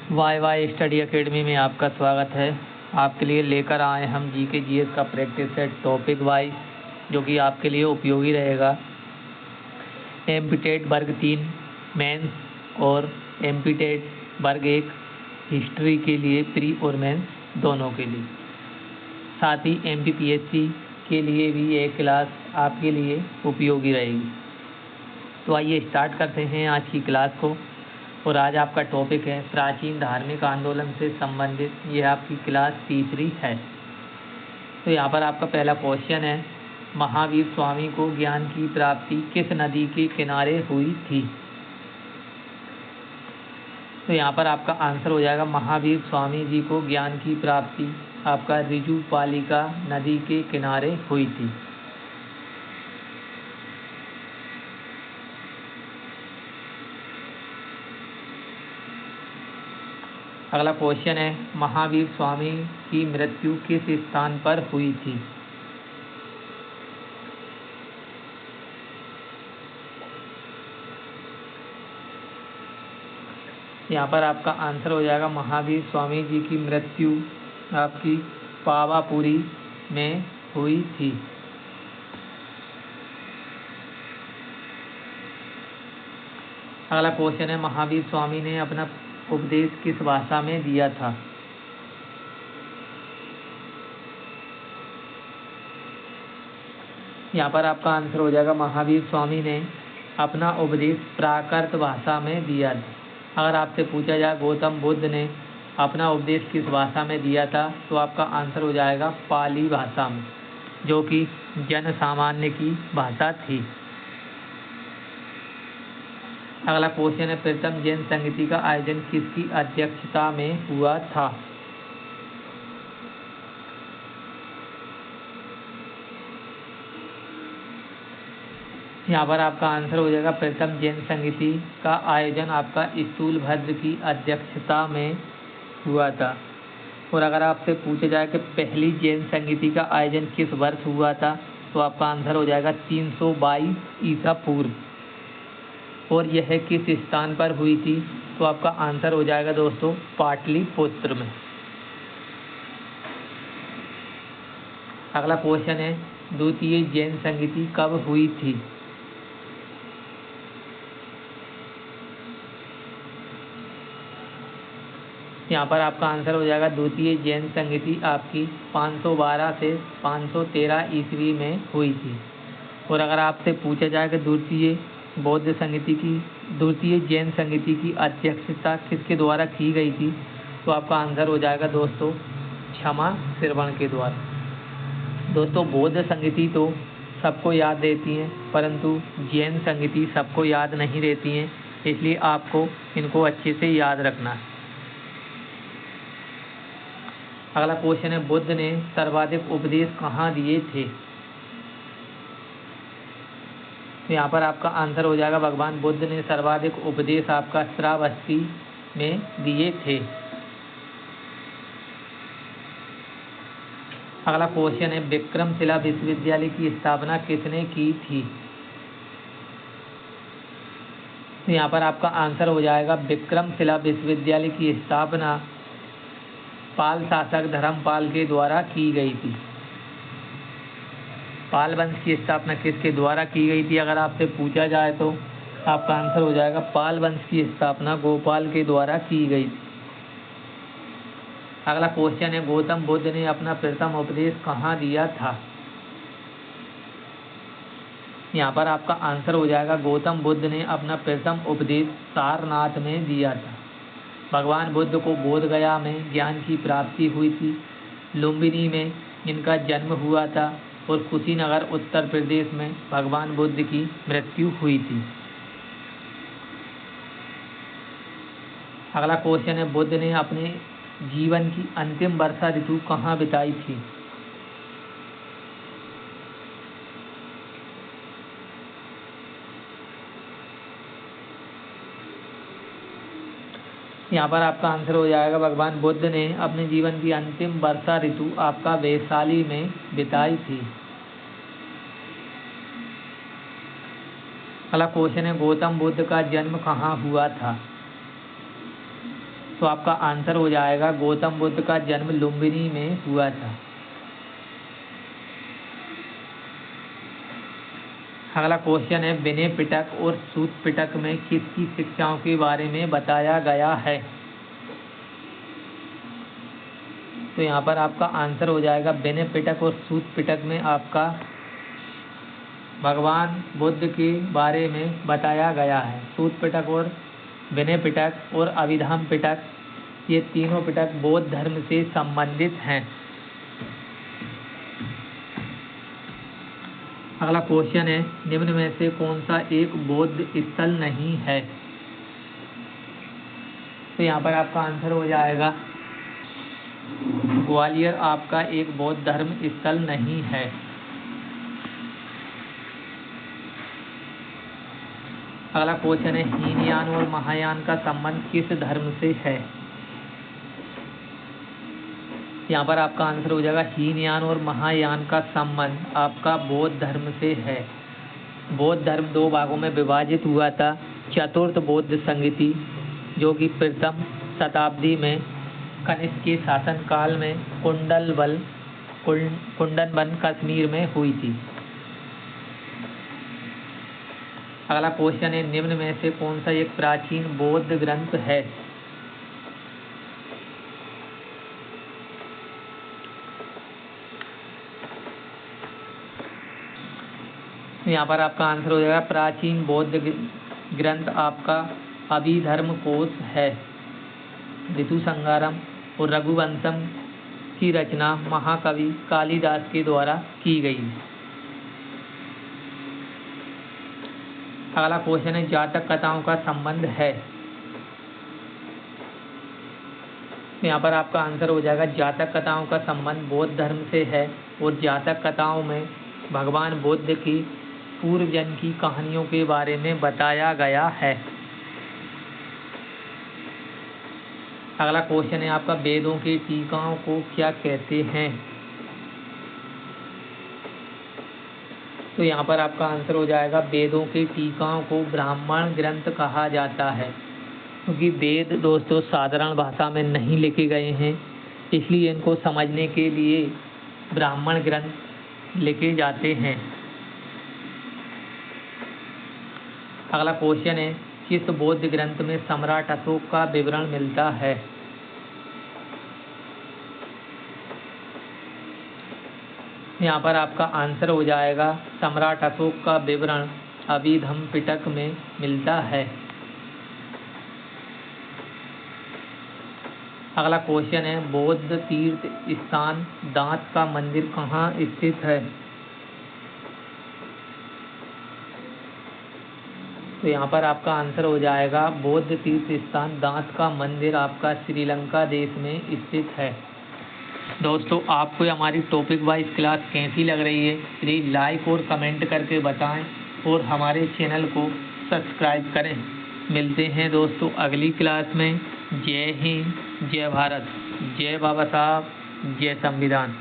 Y Y study academy में आपका स्वागत है। आपके लिए लेकर आए हम जीके जीएस का प्रैक्टिस सेट टॉपिक वाइज, जो कि आपके लिए उपयोगी रहेगा। एमपीटेट वर्ग 3 मेंस और एमपीटेट वर्ग 1 हिस्ट्री के लिए प्री और मेंस दोनों के लिए, साथ ही एमपीपीएससी के लिए भी ये क्लास आपके लिए उपयोगी रहेगी। तो आइए स्टार्ट करते हैं आज की क्लास को। और आज आपका टॉपिक है प्राचीन धार्मिक आंदोलन से संबंधित। यह आपकी क्लास तीसरी है। तो यहाँ पर आपका पहला क्वेश्चन है, महावीर स्वामी को ज्ञान की प्राप्ति किस नदी के किनारे हुई थी? तो यहाँ पर आपका आंसर हो जाएगा महावीर स्वामी जी को ज्ञान की प्राप्ति आपका ऋजुपालिका नदी के किनारे हुई थी। अगला क्वेश्चन है, महावीर स्वामी की मृत्यु किस स्थान पर हुई थी? यहाँ पर आपका आंसर हो जाएगा महावीर स्वामी जी की मृत्यु आपकी पावापुरी में हुई थी। अगला क्वेश्चन है, महावीर स्वामी ने अपना उपदेश किस भाषा में दिया था? यहाँ पर आपका आंसर हो जाएगा महावीर स्वामी ने अपना उपदेश प्राकृत भाषा में दिया था। अगर आपसे पूछा जाए गौतम बुद्ध ने अपना उपदेश किस भाषा में दिया था, तो आपका आंसर हो जाएगा पाली भाषा में, जो कि जन सामान्य की भाषा थी। अगला क्वेश्चन है, प्रथम जैन संगीति का आयोजन किसकी अध्यक्षता में हुआ था? यहाँ पर आपका आंसर हो जाएगा प्रथम जैन संगीति का आयोजन आपका स्थूलभद्र की अध्यक्षता में हुआ था। और अगर आपसे पूछा जाए कि पहली जैन संगीति का आयोजन किस वर्ष हुआ था, तो आपका आंसर हो जाएगा 322 ईसा पूर्व। और यह किस स्थान पर हुई थी, तो आपका आंसर हो जाएगा दोस्तों पाटलिपुत्र में। अगला क्वेश्चन है, द्वितीय जैन संगीति कब हुई थी? यहाँ पर आपका आंसर हो जाएगा द्वितीय जैन संगीति आपकी 512 से 513 ईस्वी में हुई थी। और अगर आपसे पूछा जाए कि द्वितीय जैन संगीति की अध्यक्षता किसके द्वारा की गई थी, तो आपका आंसर हो जाएगा दोस्तों क्षमा श्रवण के द्वारा। दोस्तों बौद्ध संगीति तो सबको याद रहती हैं, परंतु जैन संगीति सबको याद नहीं रहती हैं, इसलिए आपको इनको अच्छे से याद रखना है। अगला क्वेश्चन है, बुद्ध ने सर्वाधिक उपदेश कहाँ दिए थे? तो यहाँ पर आपका आंसर हो जाएगा भगवान बुद्ध ने सर्वाधिक उपदेश आपका श्रावस्ती में दिए थे। अगला क्वेश्चन है, विक्रमशिला विश्वविद्यालय की स्थापना किसने की थी? तो यहाँ पर आपका आंसर हो जाएगा विक्रमशिला विश्वविद्यालय की स्थापना पाल शासक धर्मपाल के द्वारा की गई थी। पाल वंश की स्थापना किसके द्वारा की गई थी? अगर आपसे पूछा जाए तो आपका आंसर हो जाएगा पाल वंश की स्थापना गोपाल के द्वारा की गई थी। अगला क्वेश्चन है, गौतम बुद्ध ने अपना प्रथम उपदेश कहाँ दिया था? यहाँ पर आपका आंसर हो जाएगा गौतम बुद्ध ने अपना प्रथम उपदेश सारनाथ में दिया था। भगवान बुद्ध को बोध गया में ज्ञान की प्राप्ति हुई थी। लुम्बिनी में इनका जन्म हुआ था और कुशीनगर उत्तर प्रदेश में भगवान बुद्ध की मृत्यु हुई थी। अगला क्वेश्चन है, बुद्ध ने अपने जीवन की अंतिम वर्षा ऋतु कहाँ बिताई थी? यहाँ पर आपका आंसर हो जाएगा भगवान बुद्ध ने अपने जीवन की अंतिम वर्षा ऋतु आपका वैशाली में बिताई थी। अगला क्वेश्चन है, गौतम बुद्ध का जन्म कहाँ हुआ था? तो आपका आंसर हो जाएगा गौतम बुद्ध का जन्म लुम्बिनी में हुआ था। अगला क्वेश्चन है विनय पिटक और सूत पिटक में किसकी शिक्षाओं के बारे में बताया गया है? तो यहाँ पर आपका आंसर हो जाएगा विनय पिटक और सूत पिटक में आपका भगवान बुद्ध के बारे में बताया गया है। सूत पिटक और विनय पिटक और अभिधम्म पिटक, ये तीनों पिटक बौद्ध धर्म से संबंधित हैं। अगला क्वेश्चन है निम्न में से कौन सा एक बौद्ध स्थल नहीं है? तो यहाँ पर आपका आंसर हो जाएगा ग्वालियर आपका एक बौद्ध धर्म स्थल नहीं है। अगला क्वेश्चन है हीनयान और महायान का संबंध किस धर्म से है? यहाँ पर आपका आंसर हो जाएगा हीनयान और महायान का संबंध आपका बौद्ध धर्म से है। बौद्ध धर्म दो भागों में विभाजित हुआ था। चतुर्थ बौद्ध संगति जो कि प्रथम शताब्दी में कनिष्क के शासनकाल में कुंडनबन कश्मीर में हुई थी। अगला क्वेश्चन है निम्न में से कौन सा एक प्राचीन बौद्ध ग्रंथ है? यहाँ पर आपका आंसर हो जाएगा प्राचीन बौद्ध ग्रंथ आपका अभिधर्म कोश है। ऋतुसंहारम और रघुवंशम की रचना महाकवि कालिदास के द्वारा की गई। अगला क्वेश्चन है जातक कथाओं का संबंध है। यहाँ पर आपका आंसर हो जाएगा जातक कथाओं का संबंध बौद्ध धर्म से है और जातक कथाओं में भगवान बुद्ध की पूर्व जन्म की कहानियों के बारे में बताया गया है। अगला क्वेश्चन है आपका वेदों के टीकाओं को क्या कहते हैं? तो यहाँ पर आपका आंसर हो जाएगा वेदों के टीकाओं को ब्राह्मण ग्रंथ कहा जाता है, क्योंकि वेद दोस्तों साधारण भाषा में नहीं लिखे गए हैं, इसलिए इनको समझने के लिए ब्राह्मण ग्रंथ लिखे जाते हैं। अगला क्वेश्चन है किस बौद्ध ग्रंथ में सम्राट अशोक का विवरण मिलता है? यहाँ पर आपका आंसर हो जाएगा सम्राट अशोक का विवरण अभिधम्म पिटक में मिलता है। अगला क्वेश्चन है बौद्ध तीर्थ स्थान दांत का मंदिर कहाँ स्थित है? तो यहाँ पर आपका आंसर हो जाएगा बौद्ध तीर्थ स्थान दांत का मंदिर आपका श्रीलंका देश में स्थित है। दोस्तों आपको हमारी टॉपिक वाइज क्लास कैसी लग रही है प्लीज़ लाइक और कमेंट करके बताएं और हमारे चैनल को सब्सक्राइब करें। मिलते हैं दोस्तों अगली क्लास में। जय हिंद, जय भारत, जय बाबा साहब, जय संविधान।